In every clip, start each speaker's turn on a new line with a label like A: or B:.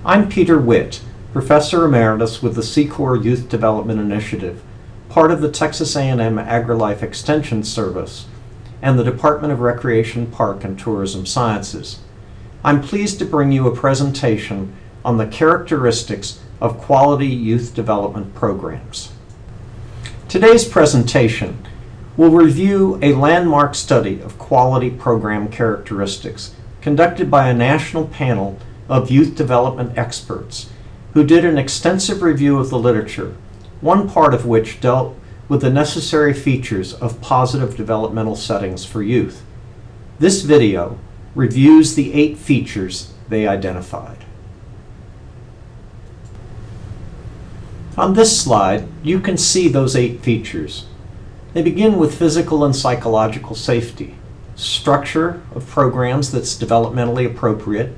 A: I'm Peter Witt, Professor Emeritus with the Secor Youth Development Initiative, part of the Texas A&M AgriLife Extension Service, and the Department of Recreation, Park, and Tourism Sciences. I'm pleased to bring you a presentation on the characteristics of quality youth development programs. Today's presentation will review a landmark study of quality program characteristics conducted by a national panel of youth development experts who did an extensive review of the literature, one part of which dealt with the necessary features of positive developmental settings for youth. This video reviews the 8 features they identified. On this slide, you can see those 8 features. They begin with physical and psychological safety, structure of programs that's developmentally appropriate,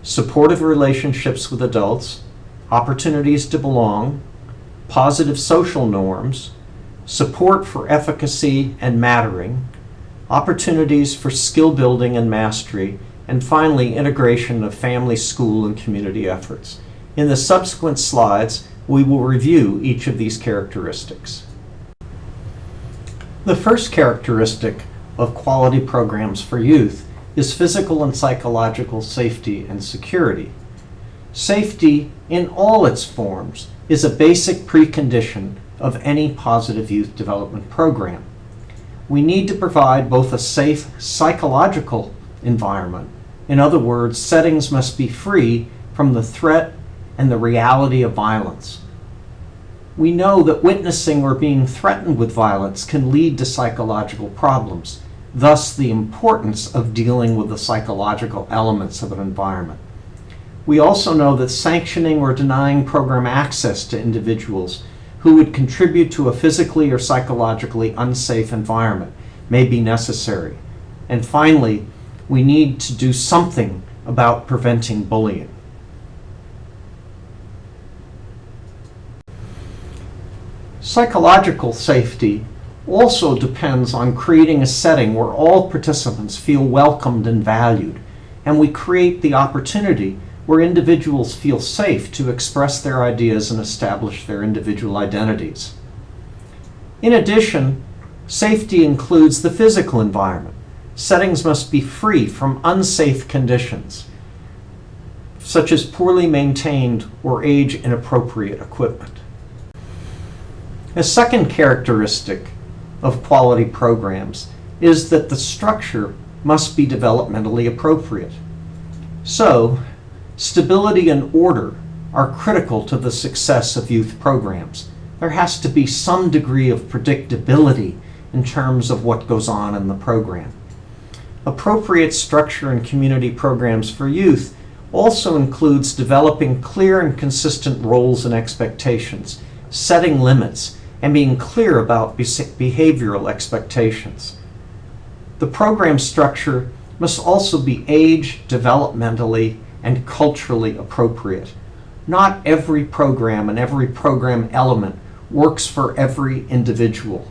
A: supportive relationships with adults, opportunities to belong, positive social norms, support for efficacy and mattering, opportunities for skill building and mastery, and finally, integration of family, school, and community efforts. In the subsequent slides, we will review each of these characteristics. The first characteristic of quality programs for youth is physical and psychological safety and security. Safety, in all its forms, is a basic precondition of any positive youth development program. We need to provide both a safe psychological environment. In other words, settings must be free from the threat and the reality of violence. We know that witnessing or being threatened with violence can lead to psychological problems, thus the importance of dealing with the psychological elements of an environment. We also know that sanctioning or denying program access to individuals who would contribute to a physically or psychologically unsafe environment may be necessary. And finally, we need to do something about preventing bullying. Psychological safety also depends on creating a setting where all participants feel welcomed and valued, and we create the opportunity where individuals feel safe to express their ideas and establish their individual identities. In addition, safety includes the physical environment. Settings must be free from unsafe conditions, such as poorly maintained or age-inappropriate equipment. A second characteristic of quality programs is that the structure must be developmentally appropriate. So, stability and order are critical to the success of youth programs. There has to be some degree of predictability in terms of what goes on in the program. Appropriate structure in community programs for youth also includes developing clear and consistent roles and expectations, setting limits, and being clear about behavioral expectations. The program structure must also be age, developmentally, and culturally appropriate. Not every program and every program element works for every individual.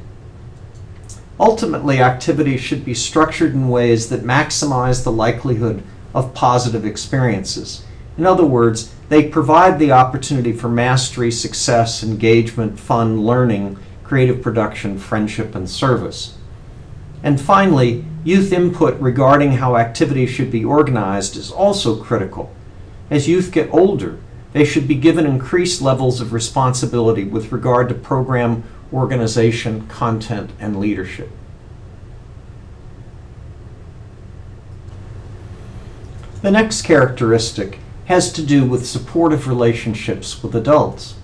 A: Ultimately, activities should be structured in ways that maximize the likelihood of positive experiences. In other words, they provide the opportunity for mastery, success, engagement, fun, learning, creative production, friendship, and service. And finally, youth input regarding how activities should be organized is also critical. As youth get older, they should be given increased levels of responsibility with regard to program organization, content, and leadership. The next characteristic has to do with supportive relationships with adults.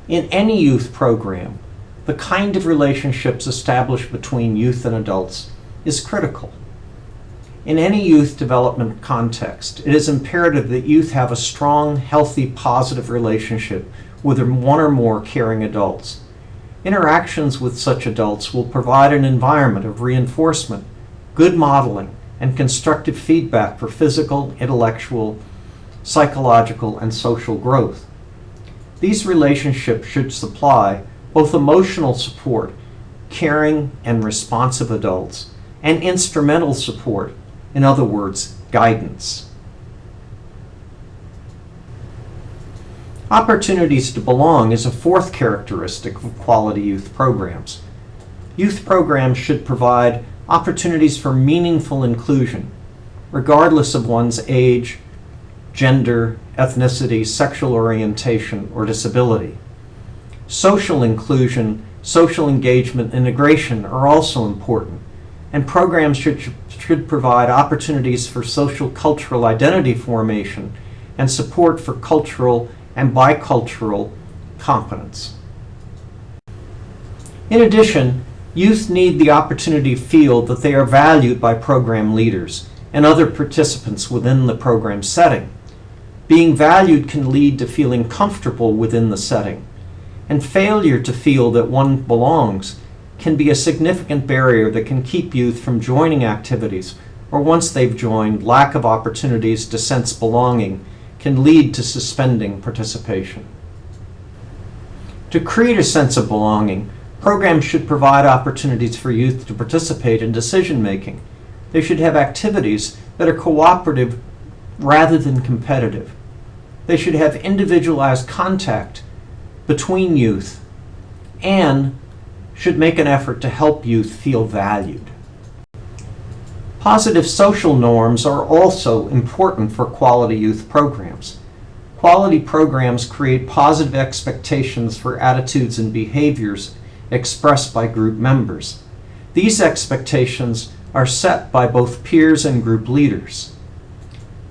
A: In any youth program, the kind of relationships established between youth and adults is critical. In any youth development context, it is imperative that youth have a strong, healthy, positive relationship with one or more caring adults. Interactions with such adults will provide an environment of reinforcement, good modeling, and constructive feedback for physical, intellectual, psychological, and social growth. These relationships should supply both emotional support, caring and responsive adults, and instrumental support, in other words, guidance. Opportunities to belong is a fourth characteristic of quality youth programs. Youth programs should provide opportunities for meaningful inclusion, regardless of one's age, gender, ethnicity, sexual orientation, or disability. Social inclusion, social engagement, and integration are also important, and programs should provide opportunities for social cultural identity formation and support for cultural and bicultural competence. In addition, youth need the opportunity to feel that they are valued by program leaders and other participants within the program setting. Being valued can lead to feeling comfortable within the setting, and failure to feel that one belongs can be a significant barrier that can keep youth from joining activities, or once they've joined, lack of opportunities to sense belonging can lead to suspending participation. To create a sense of belonging, programs should provide opportunities for youth to participate in decision making. They should have activities that are cooperative rather than competitive. They should have individualized contact between youth and should make an effort to help youth feel valued. Positive social norms are also important for quality youth programs. Quality programs create positive expectations for attitudes and behaviors expressed by group members. These expectations are set by both peers and group leaders.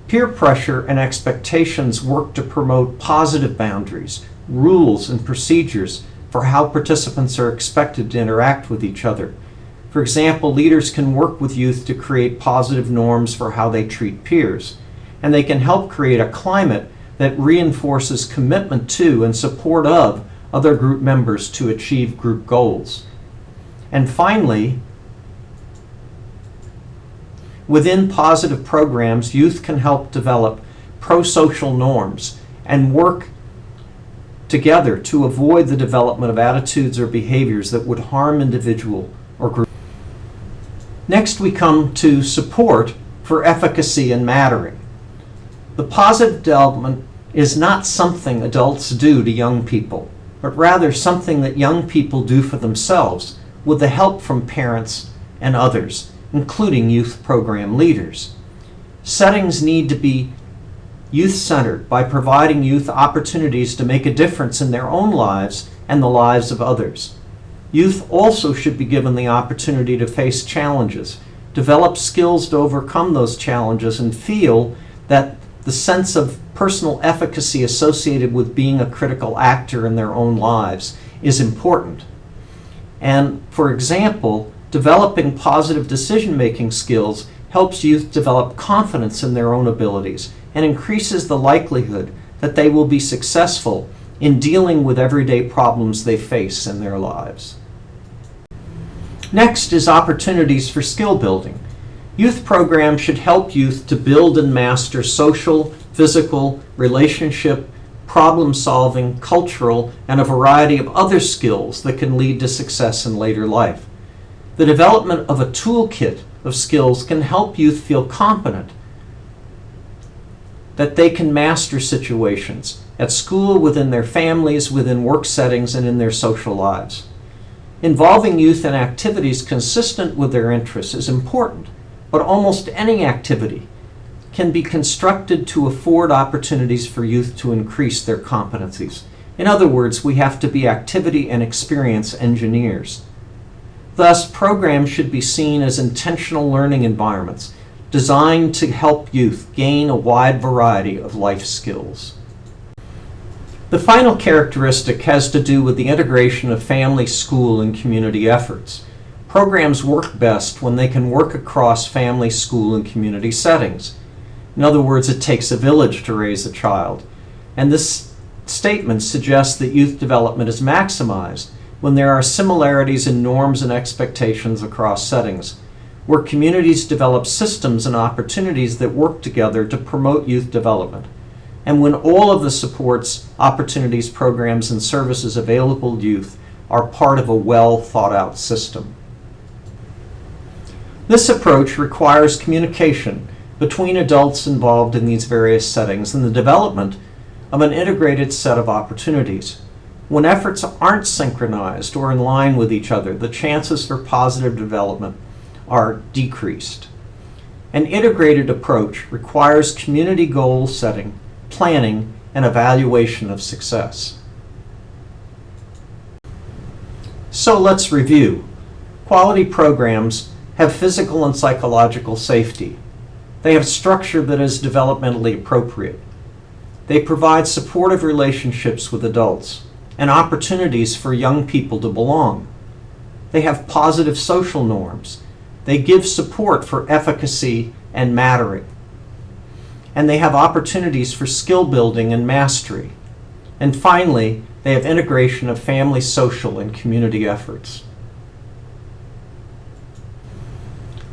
A: Peer pressure and expectations work to promote positive boundaries, rules, and procedures for how participants are expected to interact with each other. For example, leaders can work with youth to create positive norms for how they treat peers, and they can help create a climate that reinforces commitment to and support of other group members to achieve group goals. And finally, within positive programs, youth can help develop pro-social norms and work together to avoid the development of attitudes or behaviors that would harm individual or group. Next, we come to support for efficacy and mattering. The positive development is not something adults do to young people, but rather something that young people do for themselves with the help from parents and others, including youth program leaders. Settings need to be youth-centered by providing youth opportunities to make a difference in their own lives and the lives of others. Youth also should be given the opportunity to face challenges, develop skills to overcome those challenges, and feel that the sense of personal efficacy associated with being a critical actor in their own lives is important. And, for example, developing positive decision-making skills helps youth develop confidence in their own abilities and increases the likelihood that they will be successful in dealing with everyday problems they face in their lives. Next is opportunities for skill building. Youth programs should help youth to build and master social, physical, relationship, problem-solving, cultural, and a variety of other skills that can lead to success in later life. The development of a toolkit of skills can help youth feel competent that they can master situations at school, within their families, within work settings, and in their social lives. Involving youth in activities consistent with their interests is important, but almost any activity can be constructed to afford opportunities for youth to increase their competencies. In other words, we have to be activity and experience engineers. Thus, programs should be seen as intentional learning environments designed to help youth gain a wide variety of life skills. The final characteristic has to do with the integration of family, school, and community efforts. Programs work best when they can work across family, school, and community settings. In other words, it takes a village to raise a child. And this statement suggests that youth development is maximized when there are similarities in norms and expectations across settings, where communities develop systems and opportunities that work together to promote youth development, and when all of the supports, opportunities, programs, and services available to youth are part of a well thought out system. This approach requires communication between adults involved in these various settings and the development of an integrated set of opportunities. When efforts aren't synchronized or in line with each other, the chances for positive development are decreased. An integrated approach requires community goal setting, planning, and evaluation of success. So let's review. Quality programs have physical and psychological safety. They have structure that is developmentally appropriate. They provide supportive relationships with adults and opportunities for young people to belong. They have positive social norms. They give support for efficacy and mattering. And they have opportunities for skill building and mastery. And finally, they have integration of family, social, and community efforts.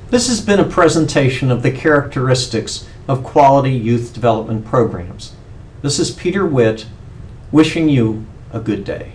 A: This has been a presentation of the characteristics of quality youth development programs. This is Peter Witt, wishing you a good day.